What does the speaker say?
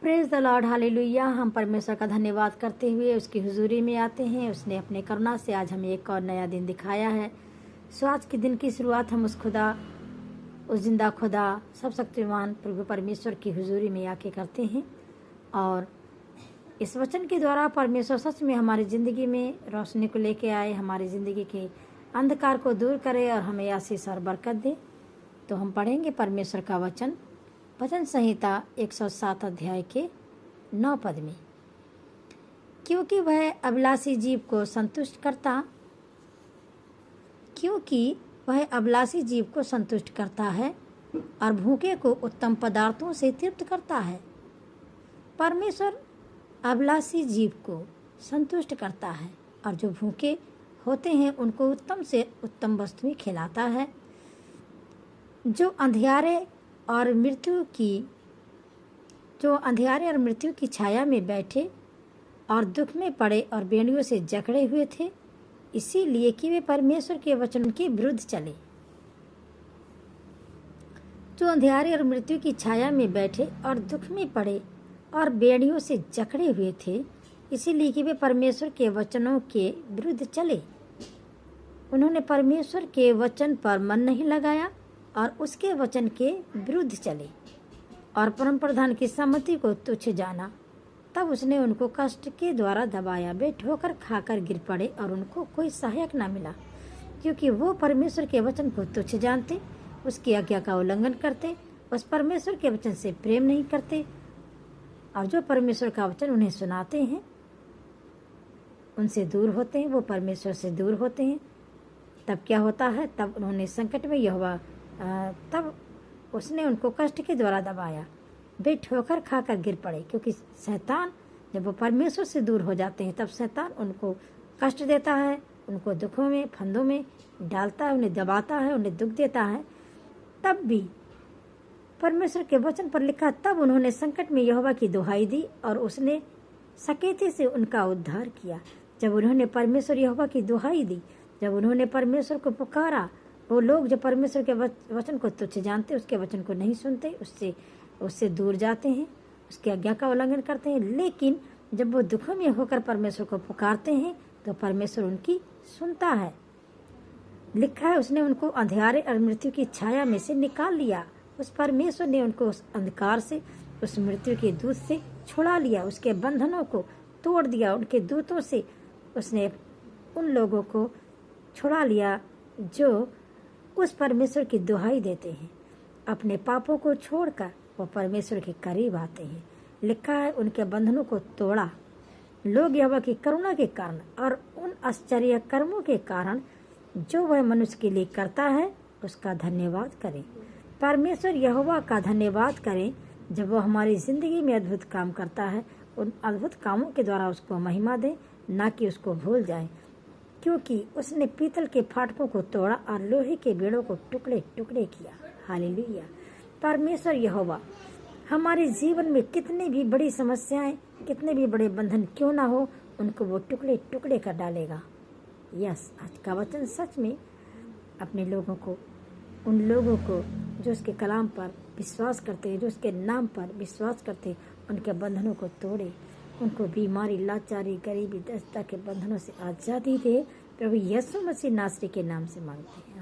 Praise the Lord, hallelujah. हम परमेश्वर का धन्यवाद करते हुए उसकी हुजूरी में आते हैं। उसने अपने करुणा से आज हमें एक और नया दिन दिखाया है। सो आज के दिन की शुरुआत हम उस जिंदा खुदा सब शक्तिमान प्रभु परमेश्वर की हुजूरी में आके करते हैं। और इस वचन के द्वारा परमेश्वर सच में हमारी ज़िंदगी में रोशनी को लेके आए, हमारी ज़िंदगी के अंधकार को दूर करे और हमें आशीष और बरकत दे। तो हम पढ़ेंगे परमेश्वर का वचन संहिता 107 अध्याय के 9 पद में। क्योंकि वह अभिलाषी जीव को संतुष्ट करता है और भूखे को उत्तम पदार्थों से तृप्त करता है। परमेश्वर अभिलाषी जीव को संतुष्ट करता है और जो भूखे होते हैं उनको उत्तम से उत्तम वस्तुएं खिलाता है। जो अंधियारे और मृत्यु की छाया में बैठे और दुख में पड़े और बेड़ियों से जकड़े हुए थे, इसीलिए कि वे परमेश्वर के वचन के विरुद्ध चले। जो अंधियारे और मृत्यु की छाया में बैठे और दुख में पड़े और बेड़ियों से जकड़े हुए थे, इसीलिए कि वे परमेश्वर के वचनों के विरुद्ध चले। उन्होंने परमेश्वर के वचन पर मन नहीं लगाया और उसके वचन के विरुद्ध चले और परम प्रधान की सम्मति को तुच्छ जाना। तब उसने उनको कष्ट के द्वारा दबाया। वे ठोकर खाकर गिर पड़े और उनको कोई सहायक न मिला, क्योंकि वो परमेश्वर के वचन को तुच्छ जानते, उसकी आज्ञा का उल्लंघन करते, उस परमेश्वर के वचन से प्रेम नहीं करते। और जो परमेश्वर का वचन उन्हें सुनाते हैं उनसे दूर होते हैं, वो परमेश्वर से दूर होते हैं। तब क्या होता है? तब उन्होंने संकट में तब उसने उनको कष्ट के द्वारा दबाया। वे ठोकर खाकर गिर पड़े, क्योंकि शैतान जब वो परमेश्वर से दूर हो जाते हैं तब शैतान उनको कष्ट देता है, उनको दुखों में फंदों में डालता है, उन्हें दबाता है, उन्हें दुख देता है। तब भी परमेश्वर के वचन पर लिखा, तब उन्होंने संकट में यहोवा की दुहाई दी और उसने सकेते से उनका उद्धार किया। जब उन्होंने परमेश्वर यहोवा की दुहाई दी, जब उन्होंने परमेश्वर को पुकारा, वो लोग जो परमेश्वर के वचन को तुच्छ जानते, उसके वचन को नहीं सुनते, उससे दूर जाते हैं, उसकी आज्ञा का उल्लंघन करते हैं। लेकिन जब वो दुखों में होकर परमेश्वर को पुकारते हैं तो परमेश्वर उनकी सुनता है। लिखा है, उसने उनको अंधियारे और मृत्यु की छाया में से निकाल लिया। उस परमेश्वर ने उनको उस अंधकार से, उस मृत्यु के दूत से छुड़ा लिया, उसके बंधनों को तोड़ दिया। उनके दूतों से उसने उन लोगों को छुड़ा लिया जो उस परमेश्वर की दुहाई देते हैं, अपने पापों को छोड़कर वो परमेश्वर के करीब आते हैं। लिखा है, उनके बंधनों को तोड़ा। लोग यहोवा की करुणा के कारण और उन आश्चर्य कर्मों के कारण जो वह मनुष्य के लिए करता है उसका धन्यवाद करें। परमेश्वर यहोवा का धन्यवाद करें जब वो हमारी जिंदगी में अद्भुत काम करता है। उन अद्भुत कामों के द्वारा उसको महिमा दें, ना कि उसको भूल जाएं, क्योंकि उसने पीतल के फाटकों को तोड़ा और लोहे के बेड़ों को टुकड़े टुकड़े किया। हालेलुया। परमेश्वर यहोवा हमारे जीवन में कितनी भी बड़ी समस्याएं, कितने भी बड़े बंधन क्यों ना हो, उनको वो टुकड़े टुकड़े कर डालेगा। यस, आज का वचन सच में अपने लोगों को, उन लोगों को जो उसके कलाम पर विश्वास करते हैं, जो उसके नाम पर विश्वास करते हैं, उनके बंधनों को तोड़े, उनको बीमारी, लाचारी, गरीबी, दरिद्रता के बंधनों से आज़ादी दे। प्रभु यीशु मसीह नासरी के नाम से मांगते हैं।